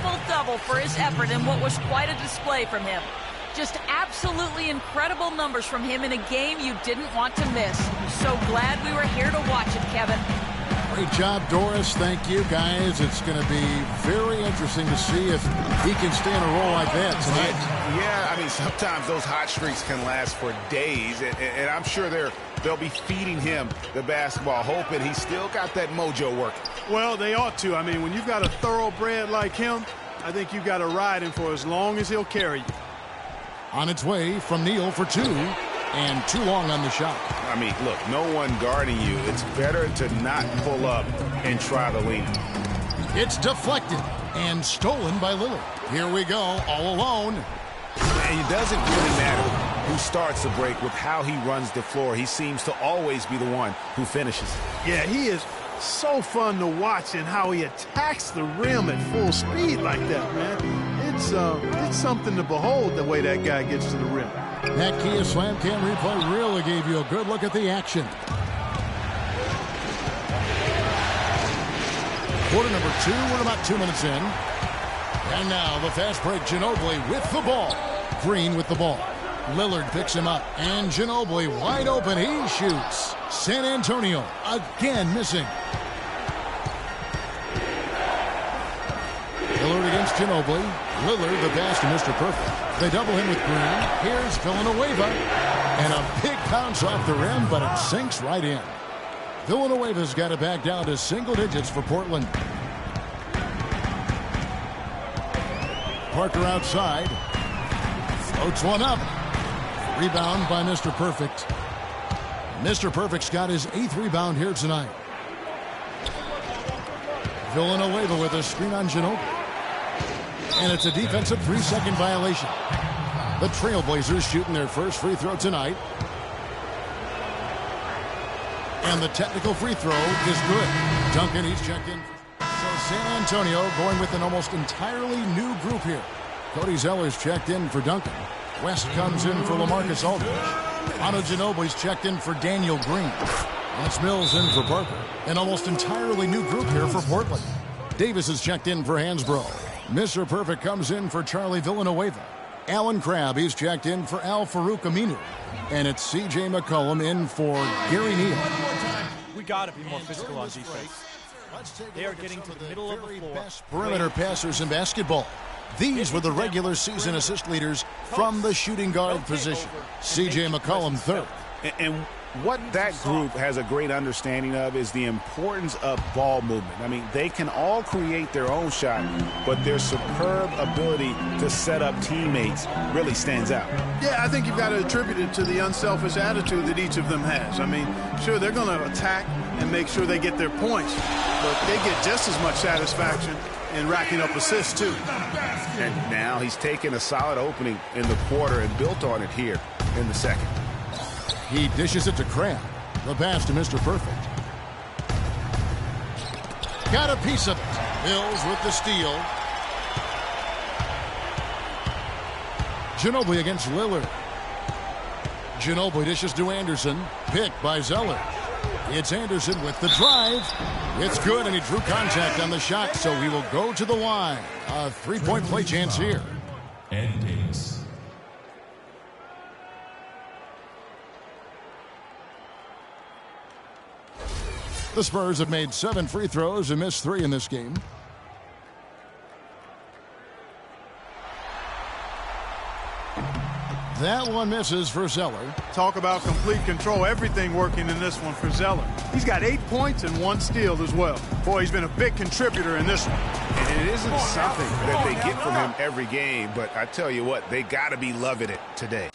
triple-double for his effort in what was quite a display from him. Just absolutely incredible numbers from him in a game you didn't want to miss. So glad we were here to watch it, Kevin. Great job, Doris. Thank you, guys. It's going to be very interesting to see if he can stay in a role like that tonight. Yeah, I mean, sometimes those hot streaks can last for days, and I'm sure they'll be feeding him the basketball, hoping he's still got that mojo working. Well, they ought to. I mean, when you've got a thoroughbred like him, I think you've got to ride him for as long as he'll carry you. On its way from Neal for two, and too long on the shot. I mean, look, no one guarding you. It's better to not pull up and try to lean. It's deflected and stolen by Lillard. Here we go, all alone. And it doesn't really matter who starts the break with how he runs the floor. He seems to always be the one who finishes. Yeah, he is so fun to watch in how he attacks the rim at full speed like that, man. It's something to behold the way that guy gets to the rim. That Kia Slam Cam replay really gave you a good look at the action. Quarter number 2, we're about 2 minutes in. And now the fast break, Ginobili with the ball. Green with the ball. Lillard picks him up, and Ginobili wide open. He shoots. San Antonio again missing. Lillard against Ginobili. Lillard the pass to Mr. Perfect. They double him with Green. Here's Villanueva. And a big bounce off the rim, but it sinks right in. Villanueva's got it back down to single digits for Portland. Parker outside. Floats one up. Rebound by Mr. Perfect. Mr. Perfect's got his 8th rebound here tonight. Villanueva with a screen on Ginobili. And it's a defensive 3-second violation. The Trailblazers shooting their first free throw tonight. And the technical free throw is good. Duncan, he's checked in. So San Antonio going with an almost entirely new group here. Cody Zeller's checked in for Duncan. West comes in for LaMarcus Aldridge. Manu Ginobili's checked in for Daniel Green. That's Mills in for Parker. An almost entirely new group here for Portland. Davis is checked in for Hansbrough. Mr. Perfect comes in for Charlie Villanueva. Alan Crabb, he's checked in for Al Farouk Aminu. And it's C.J. McCollum in for Gary Neal. We got to be more physical on defense. They are getting to the middle of the floor. Best perimeter passers in basketball. These were the regular season assist leaders from the shooting guard position. C.J. McCollum third. And what that group has a great understanding of is the importance of ball movement. I mean, they can all create their own shot, but their superb ability to set up teammates really stands out. Yeah, I think you've got to attribute it to the unselfish attitude that each of them has. I mean, sure, they're going to attack and make sure they get their points, but they get just as much satisfaction in racking up assists, too. And now he's taken a solid opening in the quarter and built on it here in the second. He dishes it to Crabb. The pass to Mr. Perfect. Got a piece of it. Mills with the steal. Ginobili against Lillard. Ginobili dishes to Anderson. Picked by Zeller. It's Anderson with the drive. It's good, and he drew contact on the shot, so he will go to the line. A three-point play chance here. And pace. The Spurs have made 7 free throws and missed 3 in this game. That one misses for Zeller. Talk about complete control. Everything working in this one for Zeller. He's got 8 points and 1 steal as well. Boy, he's been a big contributor in this one. And it isn't something that they get from him every game, but I tell you what, they got to be loving it today.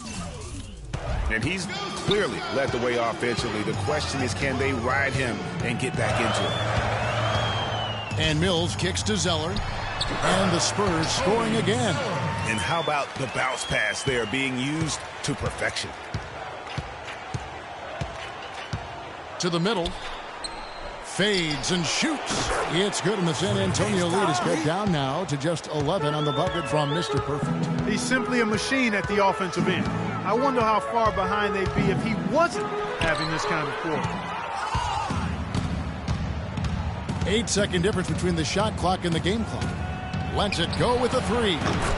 And he's clearly led the way offensively. The question is, can they ride him and get back into it? And Mills kicks to Zeller. And the Spurs scoring again. And how about the bounce pass there being used to perfection? To the middle. Fades and shoots. It's good, and the San Antonio lead is cut down now to just 11 on the bucket from Mr. Perfect. He's simply a machine at the offensive end. I wonder how far behind they'd be if he wasn't having this kind of quarter. 8-second difference between the shot clock and the game clock. lets it go with a three.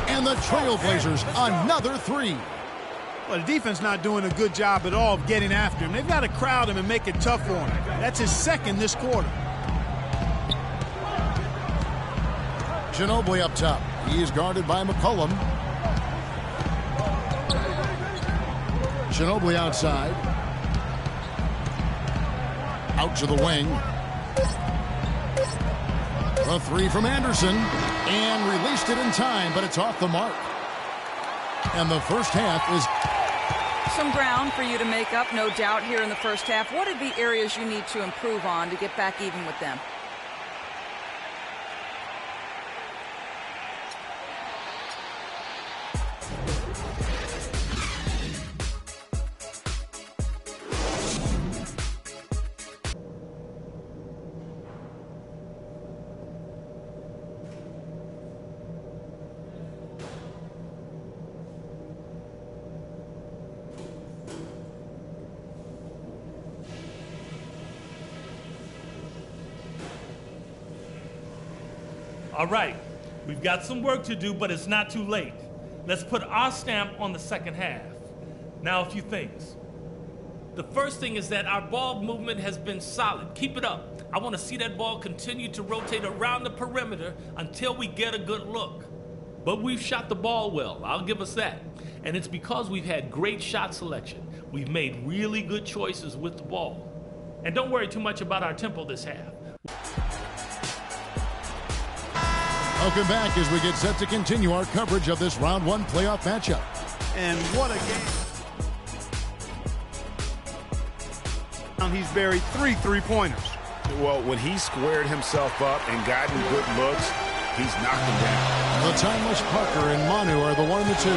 And the Trailblazers another three. Well, the defense not doing a good job at all of getting after him. They've got to crowd him and make it tough for him. That's his second this quarter. Ginobili up top. He's guarded by McCollum. Ginobili outside. Out to the wing. A three from Anderson. And released it in time, but it's off the mark. And the first half is... Some ground for you to make up, no doubt, here in the first half. What are the areas you need to improve on to get back even with them? All right, we've got some work to do, but it's not too late. Let's put our stamp on the second half. Now, a few things. The first thing is that our ball movement has been solid. Keep it up. I want to see that ball continue to rotate around the perimeter until we get a good look. But we've shot the ball well, I'll give us that. And it's because we've had great shot selection. We've made really good choices with the ball. And don't worry too much about our tempo this half. Welcome back as we get set to continue our coverage of this round one playoff matchup. And what a game. He's buried three pointers. Well, when he squared himself up and gotten good looks, he's knocked them down. The timeless Parker and Manu are the 1 and the 2.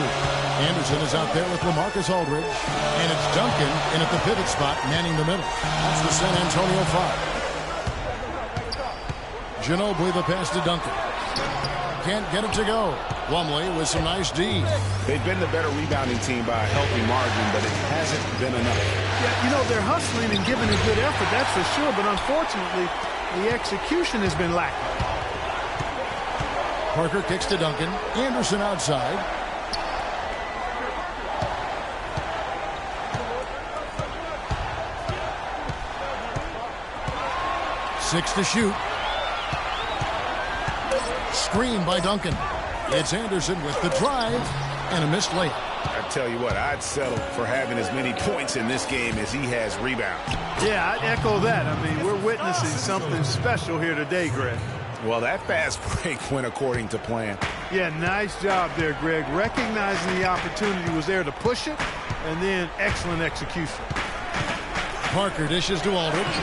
Anderson is out there with LaMarcus Aldridge. And it's Duncan in at the pivot spot, manning the middle. That's the San Antonio 5. Ginobili the pass to Duncan. Can't get it to go. Plumlee with some nice D. They've been the better rebounding team by a healthy margin, but it hasn't been enough. Yeah, you know, they're hustling and giving a good effort, that's for sure, but unfortunately, the execution has been lacking. Parker kicks to Duncan. Anderson outside. Six to shoot. Screen by Duncan. It's Anderson with the drive and a missed layup. I tell you what, I'd settle for having as many points in this game as he has rebounds. Yeah, I'd echo that. I mean, we're witnessing something special here today, Greg. Well, that fast break went according to plan. Yeah, nice job there, Greg. Recognizing the opportunity was there to push it, and then excellent execution. Parker dishes to Aldridge.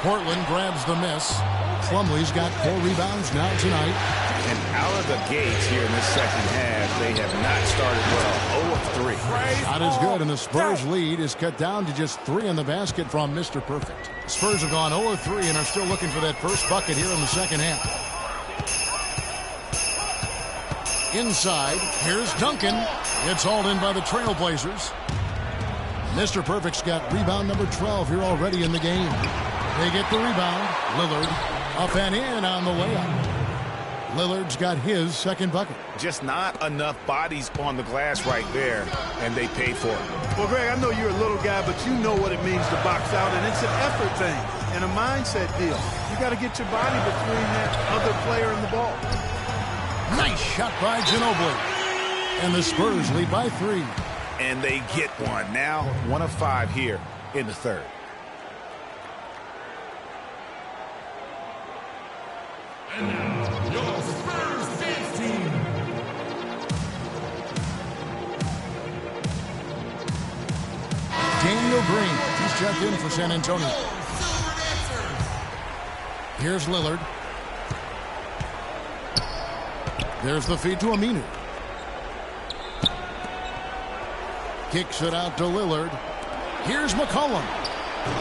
Portland grabs the miss. Plumlee's got 4 rebounds now tonight. And out of the gates here in this second half, they have not started well. 0 of 3. Not as good, and the Spurs lead is cut down to just 3 in the basket from Mr. Perfect. Spurs have gone 0 of 3 and are still looking for that first bucket here in the second half. Inside, here's Duncan. It's hauled in by the Trailblazers. Mr. Perfect's got rebound number 12 here already in the game. They get the rebound. Lillard up and in on the layup. Lillard's got his second bucket. Just not enough bodies on the glass right there, and they paid for it. Well, Greg, I know you're a little guy, but you know what it means to box out, and it's an effort thing and a mindset deal. You got to get your body between that other player and the ball. Nice shot by Ginobili. And the Spurs lead by 3. And they get one. Now 1 of 5 here in the third. And now, your Spurs dance team. Daniel Green. He's checked in for San Antonio. Here's Lillard. There's the feed to Aminu. Kicks it out to Lillard. Here's McCollum.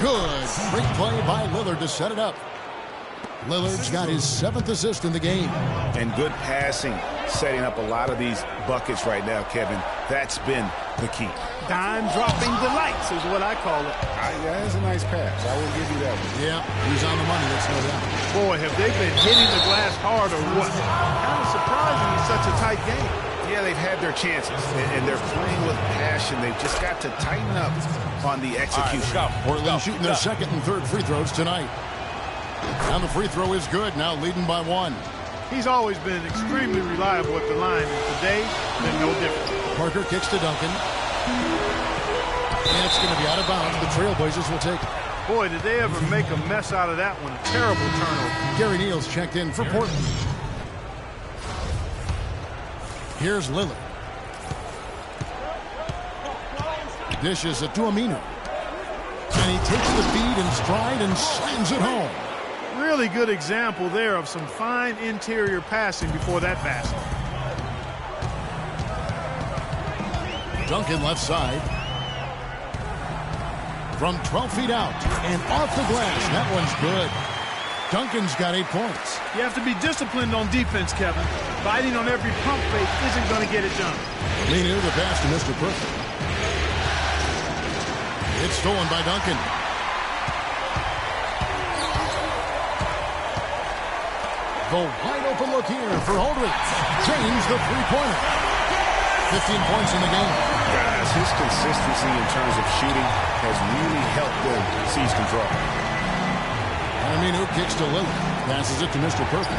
Good. Great play by Lillard to set it up. Lillard's got his 7th assist in the game. And good passing, setting up a lot of these buckets right now, Kevin. That's been the key. Dime-dropping delights is what I call it. Yeah, that's a nice pass. I will give you that one. Yeah, he's on the money, that's no doubt. Boy, have they been hitting the glass hard or what? Kind of surprising in such a tight game. Yeah, they've had their chances, and they're playing with passion. They've just got to tighten up on the execution. Portland shooting their second and third free throws tonight. And the free throw is good, now leading by 1. He's always been extremely reliable at the line, and today, they're no different. Parker kicks to Duncan. And it's going to be out of bounds. The Trailblazers will take it. Boy, did they ever make a mess out of that one. A terrible turnover. Gary Neal's checked in for Portland. Here's Lillard. Dishes it to Aminu. And he takes the feed in stride and slams it home. Really good example there of some fine interior passing before that basket. Duncan left side. From 12 feet out and off the glass. That one's good. Duncan's got 8 points. You have to be disciplined on defense, Kevin. Biting on every pump fake isn't going to get it done. Aminu, the pass to Mr. Perfect. It's stolen by Duncan. The wide open look here for Aldridge. James, the three-pointer. 15 points in the game. Guys, his consistency in terms of shooting has really helped them seize control. Aminu kicks to Lillard. Passes it to Mr. Perfect.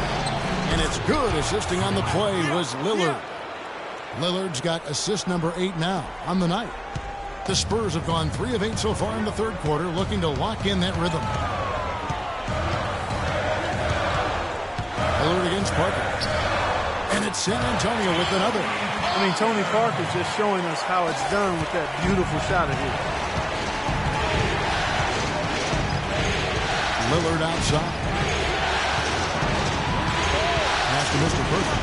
And it's good. Assisting on the play was Lillard. Lillard's got assist number 8 now on the night. The Spurs have gone 3 of 8 so far in the third quarter, looking to lock in that rhythm. Lillard against Parker. And it's San Antonio with another. I mean, Tony Parker's just showing us how it's done with that beautiful shot of his. Lillard outside. Pass to Mr. Perfect.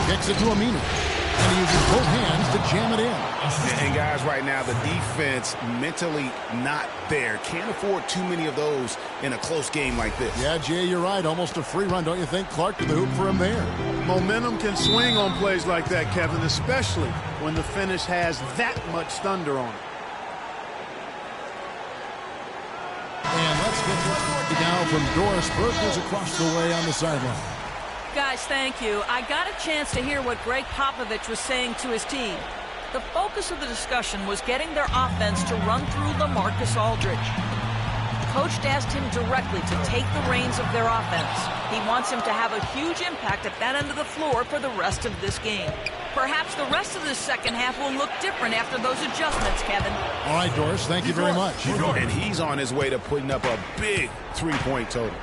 Kicks it to Aminu. And he uses both hands to jam it in. And guys, right now, the defense mentally not there. Can't afford too many of those in a close game like this. Yeah, Jay, you're right. Almost a free run, don't you think? Clark to the hoop for him there. Momentum can swing on plays like that, Kevin, especially when the finish has that much thunder on it. And let's get to now from Doris Burke, who's across the way on the sideline. Guys, thank you. I got a chance to hear what Greg Popovich was saying to his team. The focus of the discussion was getting their offense to run through LaMarcus Aldridge. Coach asked him directly to take the reins of their offense. He wants him to have a huge impact at that end of the floor for the rest of this game. Perhaps the rest of the second half will look different after those adjustments, Kevin. All right, Doris, thank you very much. And he's on his way to putting up a big three-point total.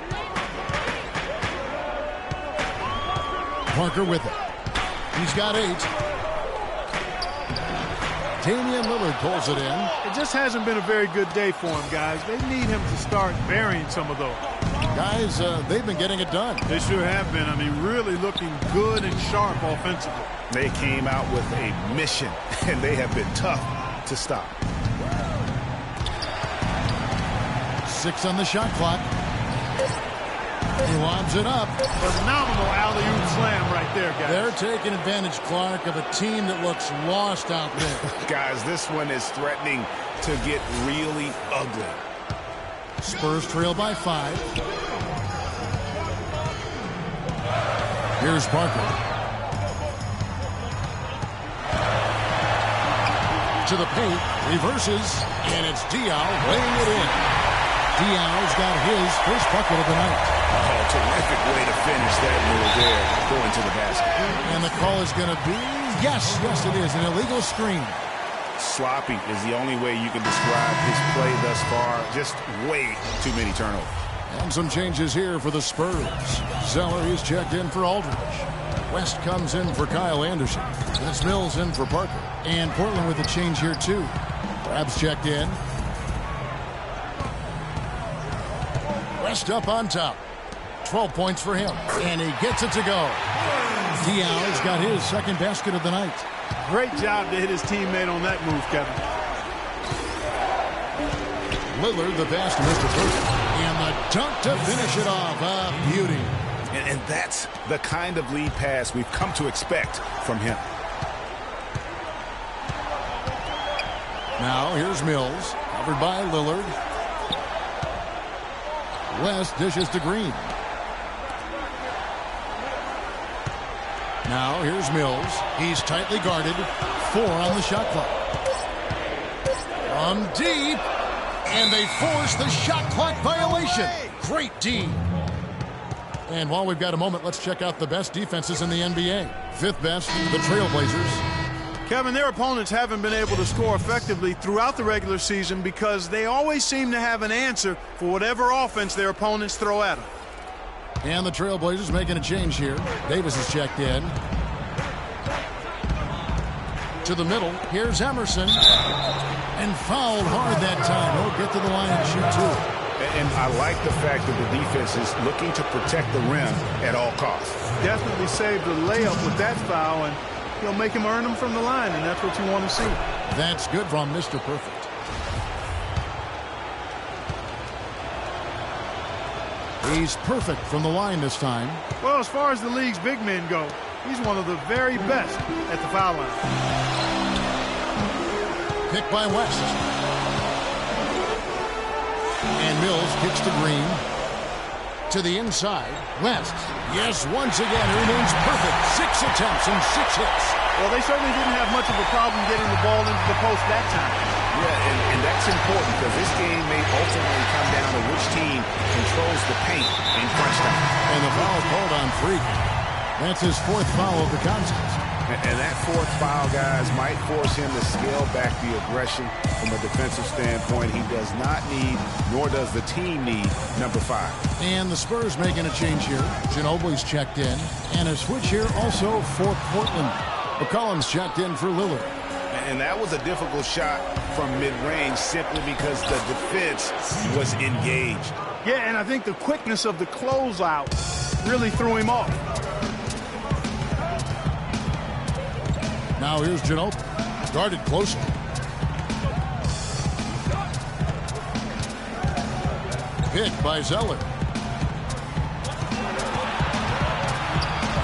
Parker with it. He's got 8. Damian Lillard pulls it in. It just hasn't been a very good day for him, guys. They need him to start burying some of those. Guys, they've been getting it done. They sure have been. I mean, really looking good and sharp offensively. They came out with a mission, and they have been tough to stop. 6 on the shot clock. He lobs it up. Phenomenal alley-oop slam right there, guys. They're taking advantage, Clark, of a team that looks lost out there. Guys, this one is threatening to get really ugly. Spurs trail by 5. Here's Parker. To the paint, reverses, and it's Diaw laying it in. Diaw's got his first bucket of the night. Oh, terrific way to finish that move there, going to the basket. And the call is going to be, yes, it is, an illegal screen. Sloppy is the only way you can describe his play thus far. Just way too many turnovers. And some changes here for the Spurs. Zeller is checked in for Aldridge. West comes in for Kyle Anderson. That's Mills in for Parker. And Portland with a change here, too. Crabs checked in. West up on top. 12 points for him. And he gets it to go. Diaw's got his second basket of the night. Great job to hit his teammate on that move, Kevin. Lillard, the pass to Mr. Perfect. And the dunk to finish it off. A beauty. And that's the kind of lead pass we've come to expect from him. Now here's Mills, covered by Lillard. West dishes to Green. Now here's Mills. He's tightly guarded. 4 on the shot clock. From deep. And they force the shot clock violation. Great D. And while we've got a moment, let's check out the best defenses in the NBA. 5th best, the Trailblazers. Kevin, their opponents haven't been able to score effectively throughout the regular season because they always seem to have an answer for whatever offense their opponents throw at them. And the Trailblazers making a change here. Davis is checked in. To the middle. Here's Emerson. And fouled hard that time. He'll get to the line and shoot 2. And I like the fact that the defense is looking to protect the rim at all costs. Definitely saved the layup with that foul, and he'll make him earn them from the line, and that's what you want to see. That's good from Mr. Perfect. He's perfect from the line this time. Well, as far as the league's big men go, he's one of the very best at the foul line. Picked by West. And Mills kicks to Green. To the inside. West. Yes, once again, he remains perfect. 6 attempts and 6 hits. Well, they certainly didn't have much of a problem getting the ball into the post that time. Yeah, and that's important because this game may ultimately come down to which team controls the paint in crunch time. And the foul called on Freak. That's his 4th foul of the contest. And that 4th foul, guys, might force him to scale back the aggression from a defensive standpoint. He does not need, nor does the team need, number 5. And the Spurs making a change here. Ginobili's checked in. And a switch here also for Portland. McCollum's checked in for Lillard. And that was a difficult shot from mid-range simply because the defense was engaged. Yeah, and I think the quickness of the closeout really threw him off. Now here's Ginobili. Guarded closely. Picked by Zeller.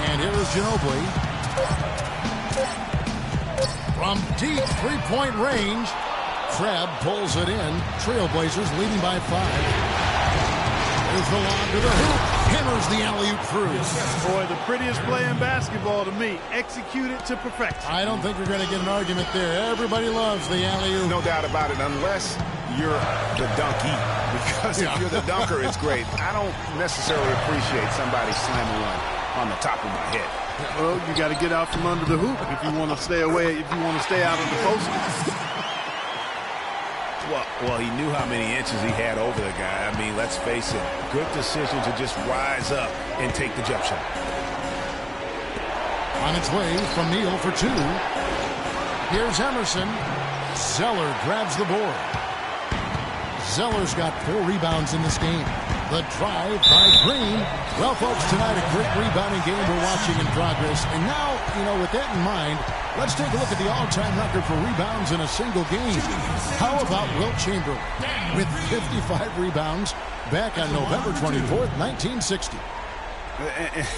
And here is Ginobili. From deep three-point range. Crab pulls it in. Trailblazers leading by 5. There's the lob to the hoop. Hammers the alley-oop through. Boy, the prettiest play in basketball to me. Executed to perfection. I don't think you're going to get an argument there. Everybody loves the alley-oop. No doubt about it, unless you're the donkey. Because if you're the dunker, it's great. I don't necessarily appreciate somebody slamming one on the top of my head. Well, you got to get out from under the hoop if you want to stay away, if you want to stay out of the post. Well, he knew how many inches he had over the guy. I mean, let's face it, good decision to just rise up and take the jump shot. On its way from Neal for 2. Here's Emerson. Zeller grabs the board. Zeller's got 4 rebounds in this game. The drive by Green. Well, folks, tonight a great rebounding game we're watching in progress. And now, with that in mind, let's take a look at the all-time record for rebounds in a single game. How about Wilt Chamberlain with 55 rebounds back on November 24th, 1960.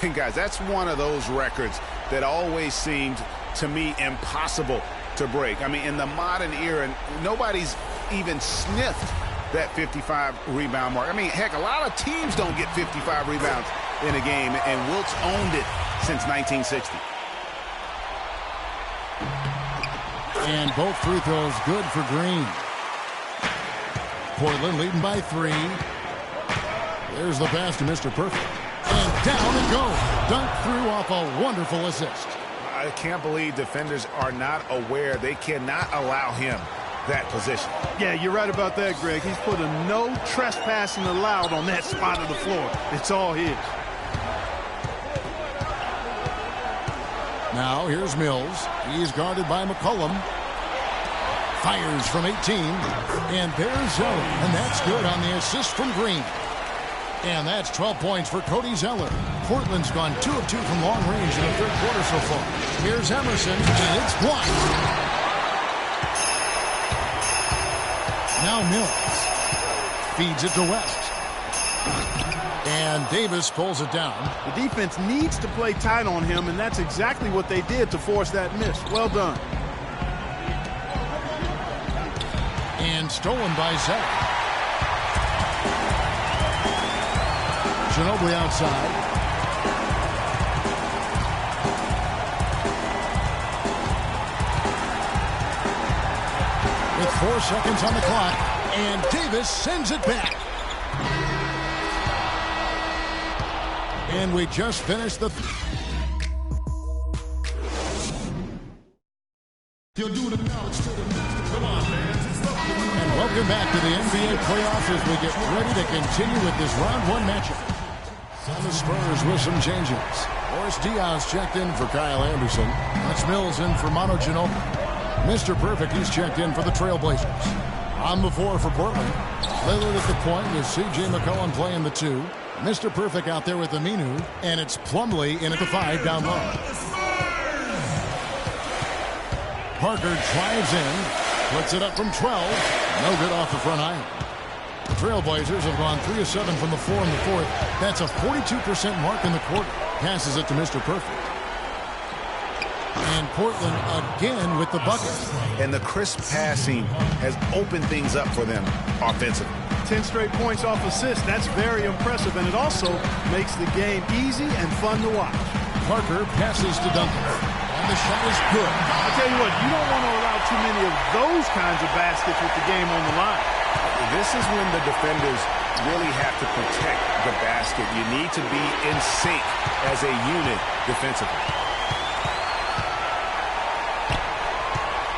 And guys, that's one of those records that always seemed to me impossible to break. I mean, in the modern era, nobody's even sniffed that 55 rebound mark. I mean, heck, a lot of teams don't get 55 rebounds in a game, and Wilt's owned it since 1960. And both free throws good for Green. Portland leading by 3. There's the pass to Mr. Perfect. And down and go. Dunk through off a wonderful assist. I can't believe defenders are not aware. They cannot allow him that position. Yeah, you're right about that, Greg. He's put a no trespassing allowed on that spot of the floor. It's all his. Now here's Mills. He's guarded by McCollum. Fires from 18. And there's Zeller. And that's good on the assist from Green. And that's 12 points for Cody Zeller. Portland's gone 2 of 2 from long range in the 3rd quarter so far. Here's Emerson. And it's blocked. Now Mills feeds it to West. And Davis pulls it down. The defense needs to play tight on him, and that's exactly what they did to force that miss. Well done. And stolen by Zach. Ginobili outside. With 4 seconds on the clock, and Davis sends it back. And we just finished the... And welcome back to the NBA playoffs as we get ready to continue with this round 1 matchup. On the Spurs with some changes. Boris Diaz checked in for Kyle Anderson. That's Mills in for Manu Ginobili. Mr. Perfect, he's checked in for the Trailblazers. On the 4 for Portland. Lillard at the point with C.J. McCollum playing the 2. Mr. Perfect out there with Aminu. And it's Plumlee in at the 5 down low. Parker drives in. Puts it up from 12. No good off the front iron. The Trailblazers have gone 3 of 7 from the floor in the 4th. That's a 42% mark in the quarter. Passes it to Mr. Perfect. And Portland again with the bucket. And the crisp passing has opened things up for them offensively. 10 straight points off assists. That's very impressive, and it also makes the game easy and fun to watch. Parker passes to Duncan. And the shot is good. I'll tell you what, you don't want to allow too many of those kinds of baskets with the game on the line. This is when the defenders really have to protect the basket. You need to be in sync as a unit defensively.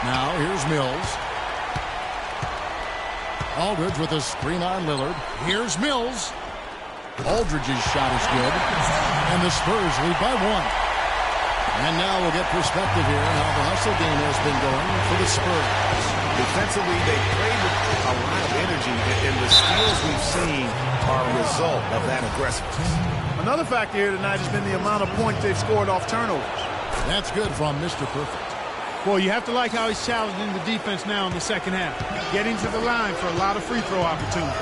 Now here's Mills. Aldridge with a screen on Lillard. Here's Mills. Aldridge's shot is good. And the Spurs lead by 1. And now we'll get perspective here on how the hustle game has been going for the Spurs. Defensively, they played with a lot of energy, and the steals we've seen are a result of that aggressiveness. Another factor here tonight has been the amount of points they've scored off turnovers. That's good from Mr. Perfect. Well, you have to like how he's challenging the defense now in the second half. Getting to the line for a lot of free throw opportunities.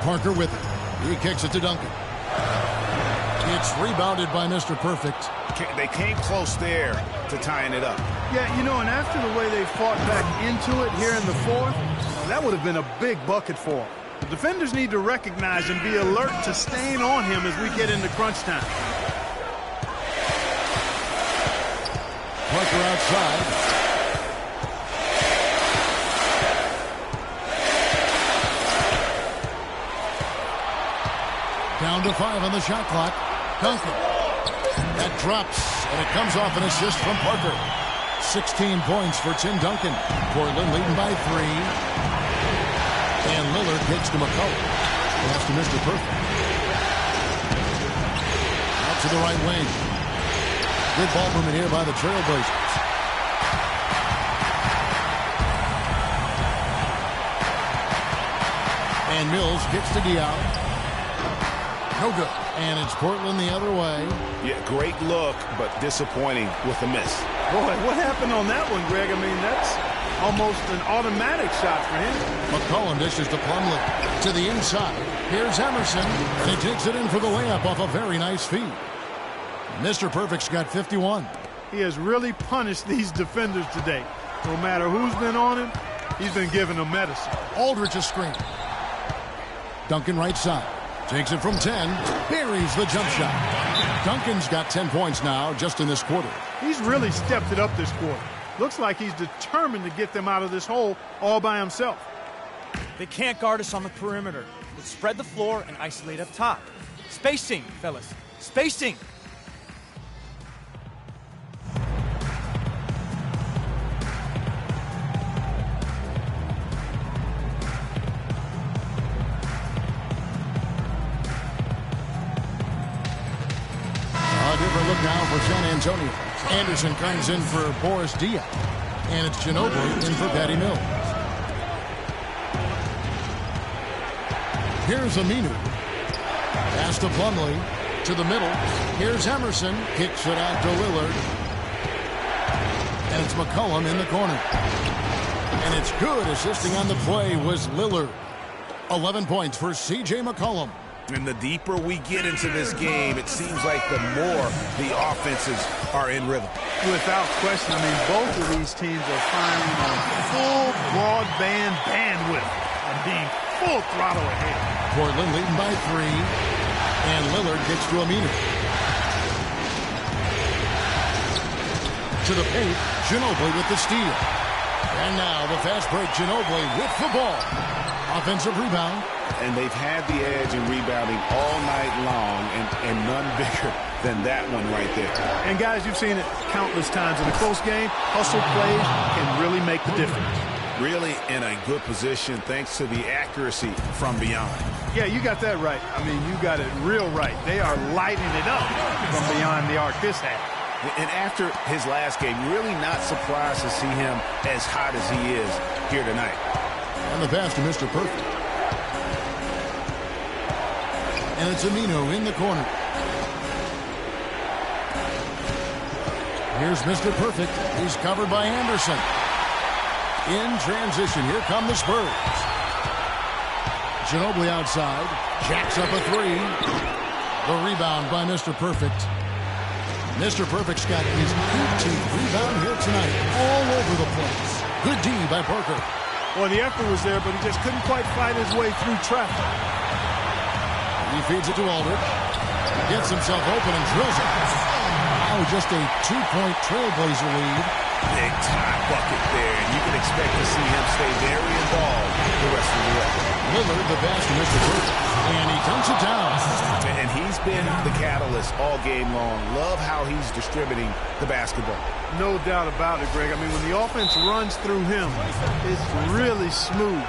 Parker with it. He kicks it to Duncan. It's rebounded by Mr. Perfect. They came close there to tying it up. Yeah, you know, and after the way they fought back into it here in the 4th, that would have been a big bucket for them. The defenders need to recognize and be alert to staying on him as we get into crunch time. Parker outside. Down to 5 on the shot clock. Duncan. That drops, and it comes off an assist from Parker. 16 points for Tim Duncan. Portland leading by 3. And Lillard kicks to McCollum. Pass to Mr. Perfect. Out to the right wing. Good ball movement here by the Trailblazers. And Mills kicks to Diallo. No good. And it's Portland the other way. Yeah, great look, but disappointing with the miss. Boy, what happened on that one, Greg? I mean, that's almost an automatic shot for him. McCollum dishes to Plumlee. To the inside. Here's Emerson. And he takes it in for the layup off a very nice feed. Mr. Perfect's got 51. He has really punished these defenders today. No matter who's been on him, he's been giving them medicine. Aldridge a screen. Duncan right side. Takes it from 10. Buries the jump shot. Duncan's got 10 points now just in this quarter. He's really stepped it up this quarter. Looks like he's determined to get them out of this hole all by himself. They can't guard us on the perimeter. Let's spread the floor and isolate up top. Spacing, fellas. Spacing. Look now for San Antonio. Anderson comes in for Boris Diaz. And it's Ginobili in for Patty Mills. Here's Aminu. Pass to Plumlee. To the middle. Here's Emerson. Kicks it out to Lillard. And it's McCollum in the corner. And it's good. Assisting on the play was Lillard. 11 points for C.J. McCollum. And the deeper we get into this game, it seems like the more the offenses are in rhythm. Without question, I mean, both of these teams are firing on full broadband bandwidth and being full throttle ahead. Portland leading by 3, and Lillard gets to Aminu. To the paint, Ginobili with the steal. And now the fast break, Ginobili with the ball. Offensive rebound. And they've had the edge in rebounding all night long, and none bigger than that one right there. And guys, you've seen it countless times in a close game. Hustle plays can really make the difference. Really in a good position thanks to the accuracy from beyond. Yeah, you got that right. I mean, you got it real right. They are lighting it up from beyond the arc this half. And after his last game, really not surprised to see him as hot as he is here tonight. And the pass to Mr. Perfect. And it's Aminu in the corner. Here's Mr. Perfect. He's covered by Anderson. In transition, here come the Spurs. Ginobili outside. Jacks up a 3. The rebound by Mr. Perfect. Mr. Perfect's got his 18th rebound here tonight. All over the place. Good D by Parker. Well, the effort was there, but he just couldn't quite fight his way through traffic. He feeds it to Aldridge. Gets himself open and drills it. Now just a 2-point Trailblazer lead. Big time bucket there, and you can expect to see him stay very involved the rest of the way. Lillard, the pass to Mr. Perfect. And he dunks it down. And he's been the catalyst all game long. Love how he's distributing the basketball. No doubt about it, Greg. I mean, when the offense runs through him, it's really smooth.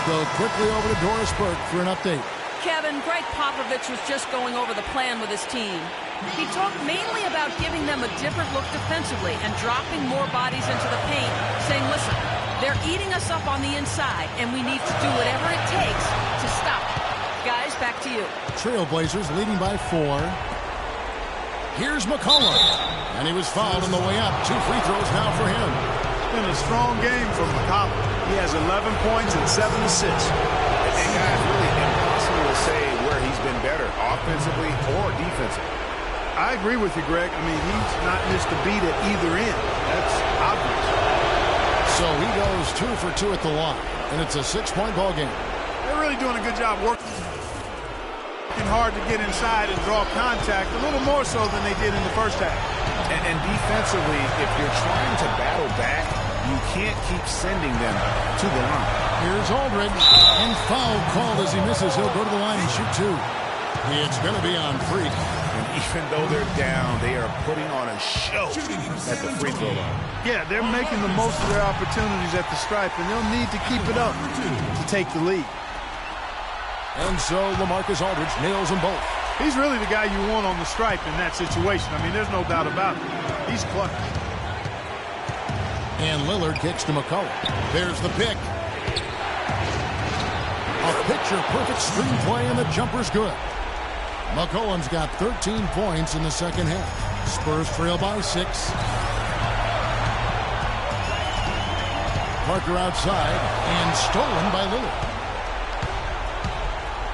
Go quickly over to Doris Burke for an update. Kevin, Greg Popovich was just going over the plan with his team. He talked mainly about giving them a different look defensively and dropping more bodies into the paint, saying, listen, they're eating us up on the inside, and we need to do whatever it takes to stop it. Guys, back to you. Trailblazers leading by 4. Here's McCollum. And he was fouled on the way up. 2 free throws now for him. Been a strong game from McCollum. He has 11 points and 7 assists. And guys, really impossible to say where he's been better, offensively or defensively. I agree with you, Greg. I mean, he's not missed a beat at either end. That's obvious. So he goes 2 for 2 at the line, and it's a 6-point ball game. They're really doing a good job working hard to get inside and draw contact, a little more so than they did in the first half. And defensively, if you're trying to battle back, you can't keep sending them to the line. Here's Aldridge, and foul called as he misses. He'll go to the line and shoot 2. It's going to be on free. And even though they're down, they are putting on a show at the free throw line. Yeah, they're making the most of their opportunities at the stripe, and they'll need to keep it up to take the lead. And so LaMarcus Aldridge nails them both. He's really the guy you want on the stripe in that situation. I mean, there's no doubt about it. He's clutch. And Lillard kicks to McCollum. There's the pick. A picture-perfect screenplay, and the jumper's good. McCollum's got 13 points in the second half. Spurs trail by 6. Parker outside, and stolen by Lillard.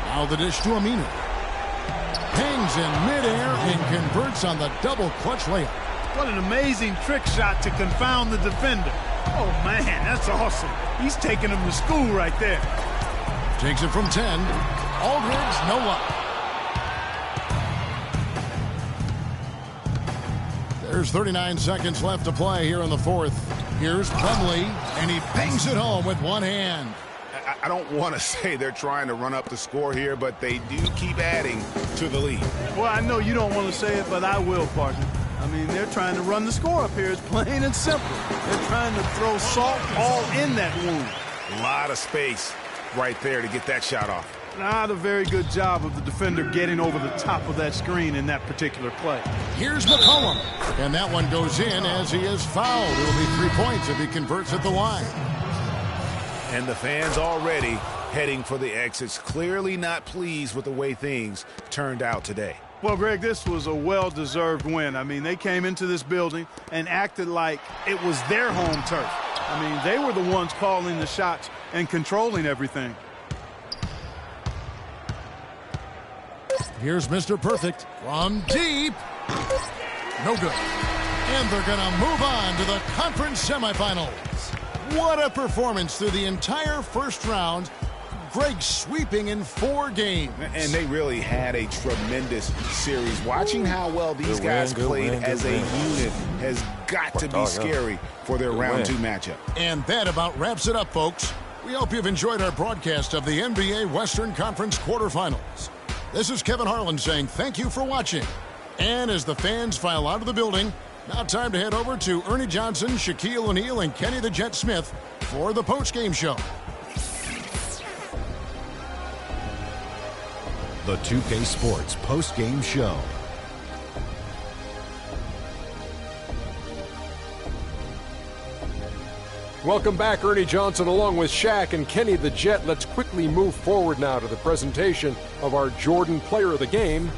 Now the dish to Aminu. Hangs in midair and converts on the double clutch layup. What an amazing trick shot to confound the defender. Oh, man, that's awesome. He's taking him to school right there. Takes it from 10. Aldridge, no luck. There's 39 seconds left to play here in the fourth. Here's Plumlee, and he bangs it home with one hand. I don't want to say they're trying to run up the score here, but they do keep adding to the lead. Well, I know you don't want to say it, but I will, partner. I mean, they're trying to run the score up here. It's plain and simple. They're trying to throw salt all in that wound. A lot of space right there to get that shot off. Not a very good job of the defender getting over the top of that screen in that particular play. Here's McCollum, and that one goes in as he is fouled. It'll be 3 points if he converts at the line. And the fans already heading for the exits, clearly not pleased with the way things turned out today. Well, Greg, this was a well-deserved win. I mean, they came into this building and acted like it was their home turf. I mean, they were the ones calling the shots and controlling everything. Here's Mr. Perfect from deep. No good. And they're going to move on to the conference semifinals. What a performance through the entire first round. Greg sweeping in 4 games. And they really had a tremendous series. Watching how well these guys played as a unit has got to be scary for their round 2 matchup. And that about wraps it up, folks. We hope you've enjoyed our broadcast of the NBA Western Conference quarterfinals. This is Kevin Harlan saying thank you for watching. And as the fans file out of the building, now time to head over to Ernie Johnson, Shaquille O'Neal, and Kenny the Jet Smith for the postgame show. The 2K Sports postgame show. Welcome back, Ernie Johnson along with Shaq and Kenny the Jet. Let's quickly move forward now to the presentation of our Jordan Player of the Game,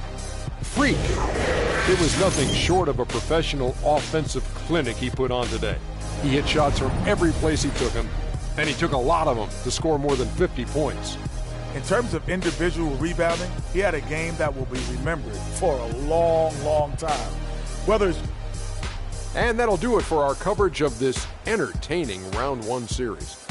Freak. It was nothing short of a professional offensive clinic he put on today. He hit shots from every place he took them, and he took a lot of them to score more than 50 points. In terms of individual rebounding, he had a game that will be remembered for a long, long time. And that'll do it for our coverage of this entertaining Round 1 series.